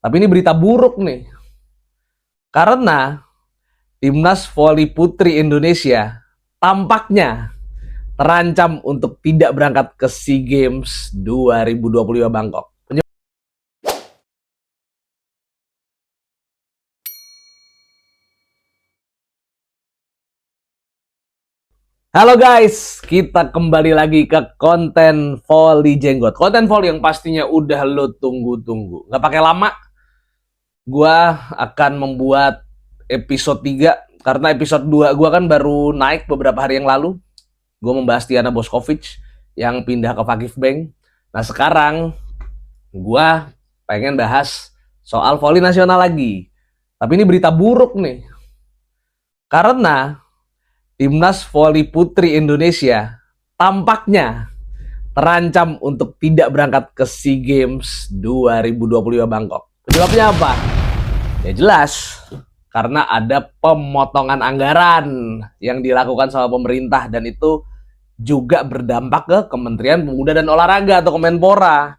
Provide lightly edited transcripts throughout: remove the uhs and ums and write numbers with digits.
Tapi ini berita buruk nih. Karena Timnas Voli Putri Indonesia tampaknya terancam untuk tidak berangkat ke SEA Games 2025 Bangkok. Halo guys, kita kembali lagi ke konten Voli Jenggot. Konten Voli yang pastinya udah lo tunggu-tunggu. Gak pakai lama, gua akan membuat episode 3. Karena episode 2 gua kan baru naik beberapa hari yang lalu. Gua membahas Tiana Boskovic yang pindah ke Vakif Bank. Nah sekarang gua pengen bahas soal voli nasional lagi. Tapi ini berita buruk nih. Karena Timnas Voli Putri Indonesia tampaknya terancam untuk tidak berangkat ke SEA Games 2025 Bangkok. Penyebabnya apa? Ya jelas, karena ada pemotongan anggaran yang dilakukan sama pemerintah dan itu juga berdampak ke Kementerian Pemuda dan Olahraga atau Kemenpora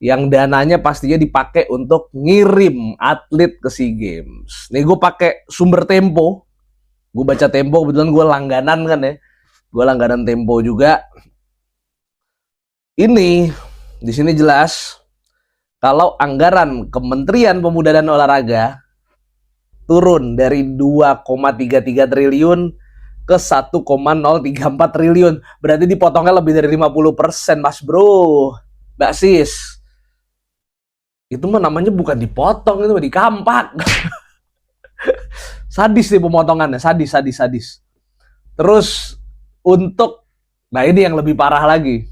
yang dananya pastinya dipakai untuk ngirim atlet ke SEA Games. Nih gue pakai sumber Tempo. Gue baca Tempo, kebetulan gue langganan kan ya. Gue langganan Tempo juga. Ini di sini jelas kalau anggaran Kementerian Pemuda dan Olahraga turun dari 2,33 triliun ke 1,034 triliun. Berarti dipotongnya lebih dari 50%, Mas Bro. Mbak Sis. Itu mah namanya bukan dipotong, itu mah dikampak. Sadis nih pemotongannya, sadis. Terus untuk, nah ini yang lebih parah lagi,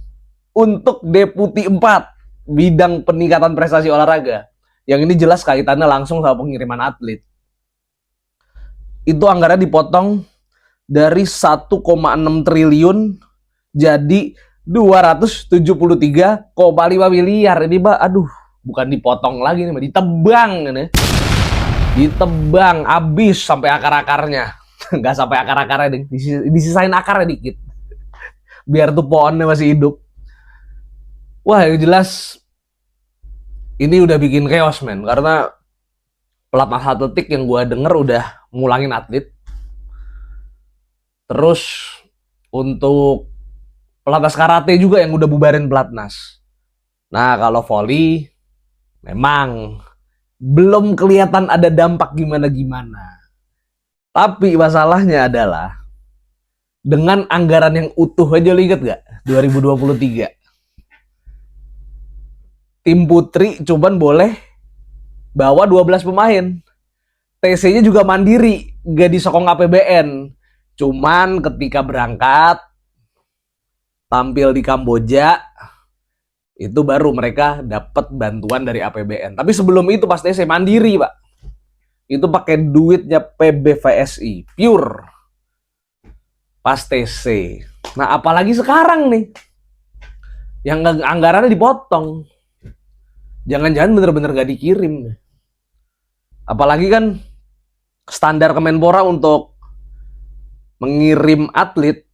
untuk Deputi 4 bidang peningkatan prestasi olahraga, yang ini jelas kaitannya langsung sama pengiriman atlet, itu anggarannya dipotong dari 1,6 triliun jadi 273,5 miliar. Ini Mbak, aduh, bukan dipotong lagi nih, ditebang nih. Ditebang abis sampai akar-akarnya. Nggak sampai akar-akarnya, disisain akarnya dikit biar tuh pohonnya masih hidup. Wah, yang jelas ini udah bikin chaos men, karena pelatnas atletik yang gue denger udah ngulangin atlet. Terus untuk pelatnas karate juga yang udah bubarin pelatnas. Nah kalau volley memang belum kelihatan ada dampak gimana-gimana. Tapi masalahnya adalah dengan anggaran yang utuh aja, lo inget gak? 2023. Tim putri cuman boleh bawa 12 pemain. TC-nya juga mandiri, gak disokong APBN. Cuman ketika berangkat, tampil di Kamboja, itu baru mereka dapat bantuan dari APBN. Tapi sebelum itu pas TC mandiri, Pak. Itu pakai duitnya PBVSI, pure. Pas TC. Nah, apalagi sekarang nih, yang anggarannya dipotong. Jangan-jangan bener-bener gak dikirim. Apalagi kan standar Kemenpora untuk mengirim atlet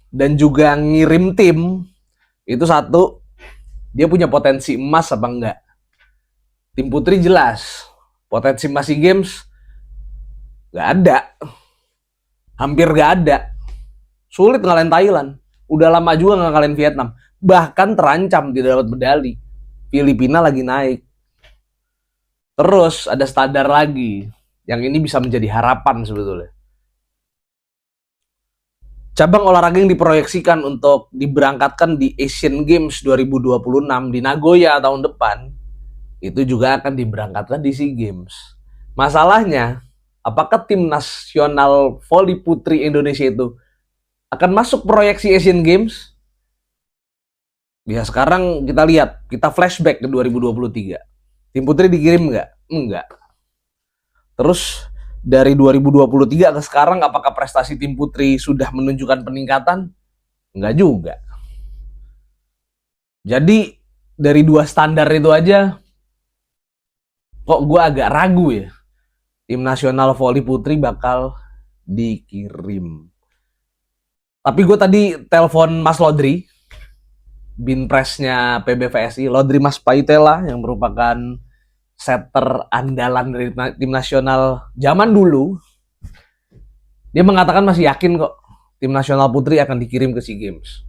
dan juga ngirim tim, itu satu, dia punya potensi emas apa enggak. Tim putri jelas potensi emas SEA Games gak ada, hampir gak ada. Sulit ngalahin Thailand, udah lama juga gak ngalahin Vietnam, bahkan terancam tidak dapat medali. Filipina lagi naik. Terus ada standar lagi, yang ini bisa menjadi harapan sebetulnya. Cabang olahraga yang diproyeksikan untuk diberangkatkan di Asian Games 2026 di Nagoya tahun depan, itu juga akan diberangkatkan di SEA Games. Masalahnya, apakah tim nasional voli putri Indonesia itu akan masuk proyeksi Asian Games? Ya sekarang kita lihat, kita flashback ke 2023. Tim putri dikirim nggak? Enggak. Terus dari 2023 ke sekarang, apakah prestasi tim putri sudah menunjukkan peningkatan? Enggak juga. Jadi dari dua standar itu aja, kok gue agak ragu ya, tim nasional voli putri bakal dikirim. Tapi gue tadi telepon Mas Lodri, Binpresnya PBVSI, Lodri Mas Paitela, yang merupakan setter andalan dari tim nasional zaman dulu, dia mengatakan masih yakin kok tim nasional putri akan dikirim ke SEA Games.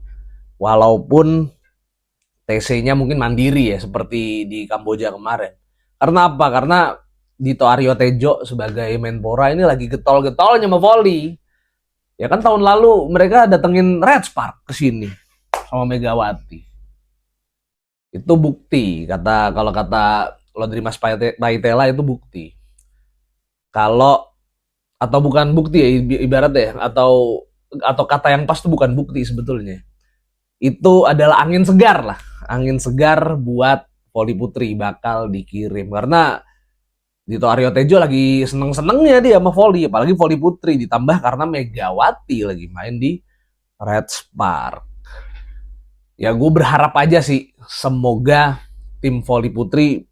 Walaupun TC-nya mungkin mandiri ya, seperti di Kamboja kemarin. Karena apa? Karena Dito Aryo Tejo sebagai Menpora ini lagi getol-getolnya sama volley. Ya kan tahun lalu mereka datengin Red Spark ke sini sama Megawati. Itu bukti, kalau kata Laudri Mas Paitela itu bukti. Kalau atau bukan bukti ya ibarat ya, atau kata yang pas itu bukan bukti sebetulnya. Itu adalah angin segar lah, angin segar buat voli putri bakal dikirim, karena Dito Aryo Tejo lagi seneng-senengnya dia sama voli, apalagi voli putri, ditambah karena Megawati lagi main di Red Spark. Ya gue berharap aja sih semoga tim voli putri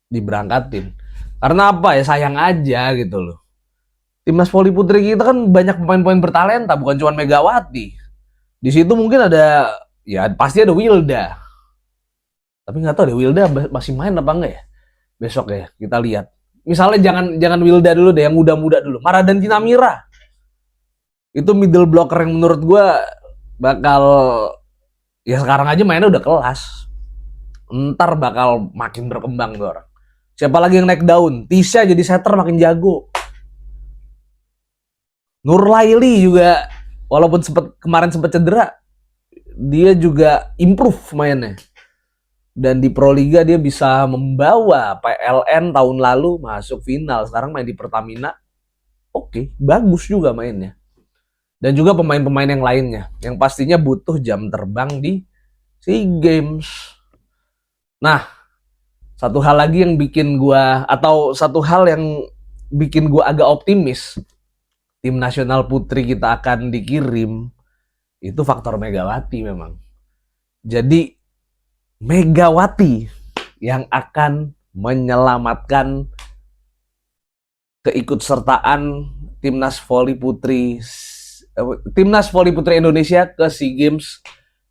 diberangkatin, karena apa ya, sayang aja gitu loh. Timnas voli putri kita kan banyak pemain-pemain bertalenta, bukan cuma Megawati. Di situ mungkin ada, ya pasti ada Wilda. Tapi nggak tahu deh Wilda masih main apa enggak ya. Besok ya kita lihat. Misalnya jangan Wilda dulu deh, yang muda-muda dulu. Maradan Tinamira. Itu middle blocker yang menurut gue bakal, ya sekarang aja mainnya udah kelas. Ntar bakal makin berkembang tuh orang. Siapa lagi yang naik daun? Tisha jadi setter makin jago. Nurlaili juga walaupun kemarin sempat cedera, dia juga improve mainnya. Dan di Proliga dia bisa membawa PLN tahun lalu masuk final. Sekarang main di Pertamina. Oke, bagus juga mainnya. Dan juga pemain-pemain yang lainnya, yang pastinya butuh jam terbang di SEA Games. Nah, satu hal lagi yang bikin gua, atau satu hal yang bikin gua agak optimis tim nasional putri kita akan dikirim, itu faktor Megawati memang. Jadi Megawati yang akan menyelamatkan keikutsertaan timnas voli putri Indonesia ke SEA Games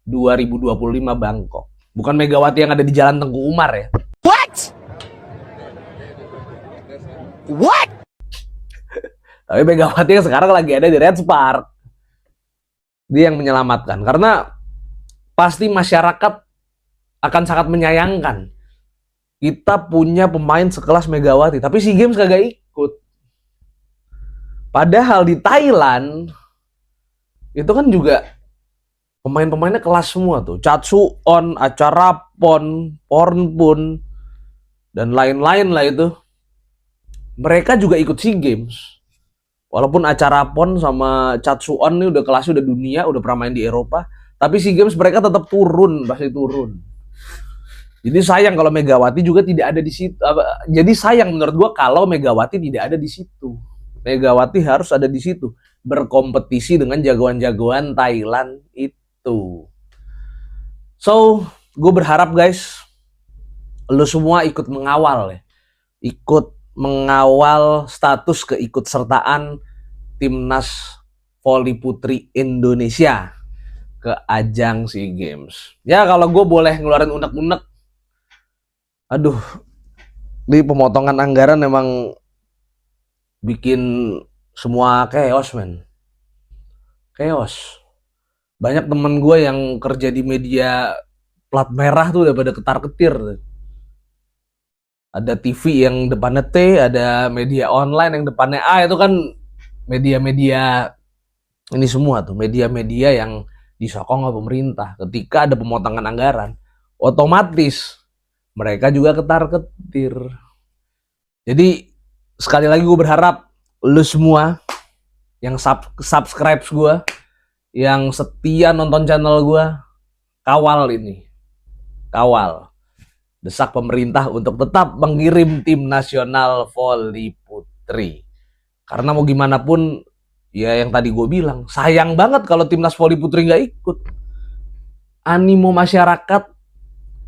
2025 Bangkok. Bukan Megawati yang ada di Jalan Tengku Umar ya. What? Tapi Megawati yang sekarang lagi ada di Red Spark. Dia yang menyelamatkan. Karena pasti masyarakat akan sangat menyayangkan kita punya pemain sekelas Megawati, tapi SEA Games kagak ikut. Padahal di Thailand itu kan juga pemain-pemainnya kelas semua tuh. Chatsuon, Acarapon, Pornpun, dan lain-lain lah itu. Mereka juga ikut SEA Games. Walaupun Acarapon sama Chatsuon ini udah kelasnya udah dunia, udah pernah main di Eropa, tapi SEA Games mereka tetap turun, pasti turun. Jadi sayang kalau Megawati juga tidak ada di situ. Jadi sayang menurut gua kalau Megawati tidak ada di situ. Megawati harus ada di situ, berkompetisi dengan jagoan-jagoan Thailand itu. So, gue berharap guys, lo semua ikut mengawal ya. Ikut mengawal status keikutsertaan timnas voli putri Indonesia ke ajang SEA Games. Ya kalau gue boleh ngeluarin unek-unek, aduh, di pemotongan anggaran memang bikin semua chaos men. Chaos. Banyak temen gue yang kerja di media plat merah tuh udah pada ketar-ketir. Ada TV yang depannya T, ada media online yang depannya A, itu kan media-media ini semua tuh, media-media yang disokong oleh pemerintah. Ketika ada pemotongan anggaran, otomatis mereka juga ketar-ketir. Jadi sekali lagi gue berharap lu semua yang subscribe gue, yang setia nonton channel gue, kawal ini. Kawal. Desak pemerintah untuk tetap mengirim tim nasional voli putri. Karena mau gimana pun, ya yang tadi gue bilang, sayang banget kalau timnas voli putri nggak ikut. Animo masyarakat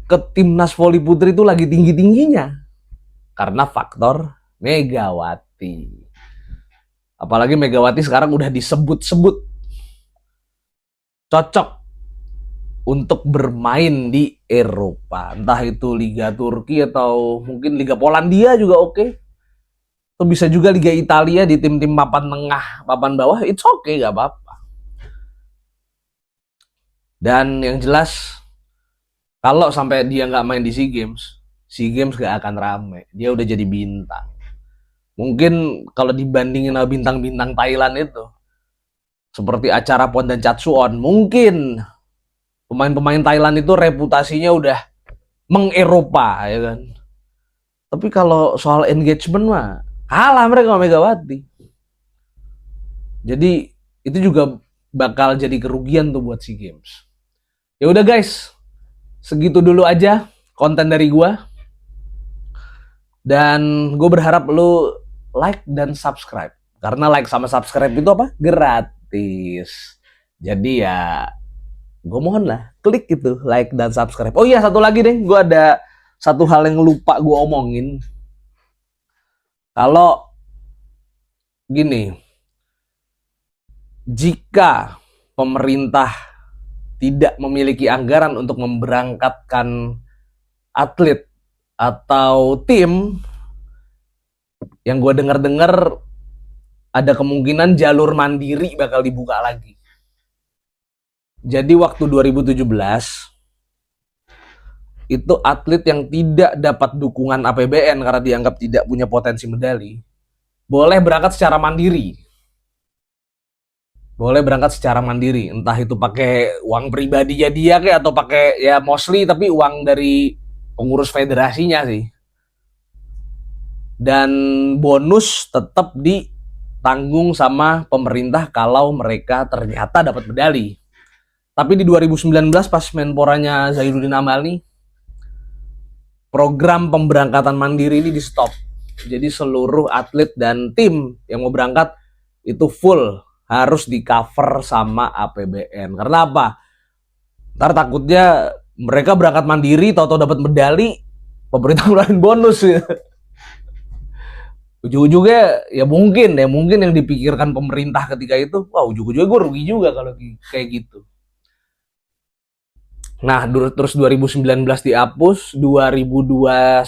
ke timnas voli putri itu lagi tinggi-tingginya. Karena faktor Megawati. Apalagi Megawati sekarang udah disebut-sebut cocok untuk bermain di Eropa. Entah itu Liga Turki atau mungkin Liga Polandia juga oke. Atau bisa juga Liga Italia di tim-tim papan tengah, papan bawah, it's okay, gak apa-apa. Dan yang jelas, kalau sampai dia nggak main di SEA Games gak akan rame. Dia udah jadi bintang. Mungkin kalau dibandingin sama bintang-bintang Thailand itu, seperti acara Pon dan Chatsuon, mungkin pemain-pemain Thailand itu reputasinya udah meng-Eropa, ya kan. Tapi kalau soal engagement mah kalah mereka sama Megawati. Jadi itu juga bakal jadi kerugian tuh buat SEA Games. Ya udah guys, segitu dulu aja konten dari gua. Dan gue berharap lu like dan subscribe. Karena like sama subscribe itu apa? Gratis. Jadi ya gue mohon lah, klik gitu, like dan subscribe. Oh iya, satu lagi deh, gue ada satu hal yang lupa gue omongin. Kalau gini, jika pemerintah tidak memiliki anggaran untuk memberangkatkan atlet atau tim, yang gue dengar-dengar ada kemungkinan jalur mandiri bakal dibuka lagi. Jadi waktu 2017 itu atlet yang tidak dapat dukungan APBN karena dianggap tidak punya potensi medali, boleh berangkat secara mandiri. Boleh berangkat secara mandiri, entah itu pakai uang pribadinya dia kayak atau pakai ya mostly tapi uang dari pengurus federasinya sih. Dan bonus tetap ditanggung sama pemerintah kalau mereka ternyata dapat medali. Tapi di 2019 pas Menporanya Zainuddin Amali, program pemberangkatan mandiri ini di stop. Jadi seluruh atlet dan tim yang mau berangkat itu full harus di cover sama APBN. Karena apa? Ntar takutnya mereka berangkat mandiri, tahu-tahu dapat medali, pemerintah ngeluarin bonus ya. Ujung-ujungnya ya mungkin yang dipikirkan pemerintah ketika itu, wah ujung-ujungnya gue rugi juga kalau kayak gitu. Nah, terus 2019 dihapus, 2021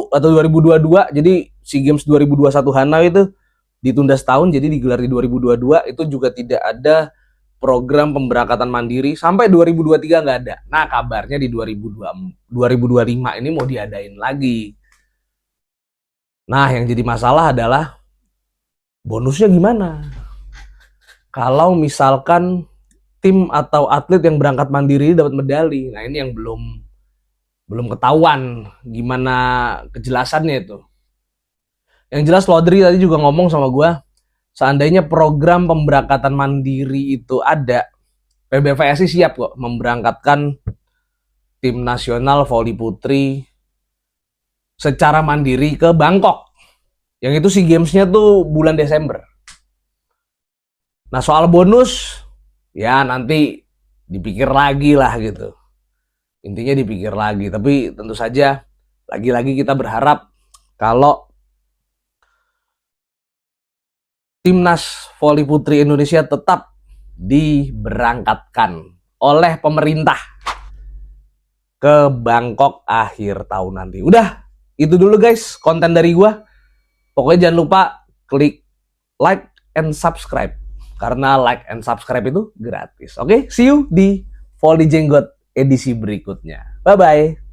atau 2022, jadi SEA Games 2021 Hanoi itu ditunda setahun, jadi digelar di 2022, itu juga tidak ada program pemberangkatan mandiri, sampai 2023 nggak ada. Nah, kabarnya di 2025 ini mau diadain lagi. Nah, yang jadi masalah adalah bonusnya gimana? Kalau misalkan tim atau atlet yang berangkat mandiri dapat medali, nah ini yang belum ketahuan gimana kejelasannya itu. Yang jelas Lodri tadi juga ngomong sama gue, seandainya program pemberangkatan mandiri itu ada, PBVSI siap kok memberangkatkan tim nasional voli putri secara mandiri ke Bangkok. Yang itu SEA Games-nya tuh bulan Desember. Nah soal bonus, ya nanti dipikir lagi lah gitu. Intinya dipikir lagi. Tapi tentu saja, lagi-lagi kita berharap kalau Timnas Voli Putri Indonesia tetap diberangkatkan oleh pemerintah ke Bangkok akhir tahun nanti. Udah, itu dulu guys konten dari gua. Pokoknya jangan lupa klik like and subscribe. Karena like and subscribe itu gratis. Oke, see you di Voli Jenggot edisi berikutnya. Bye-bye.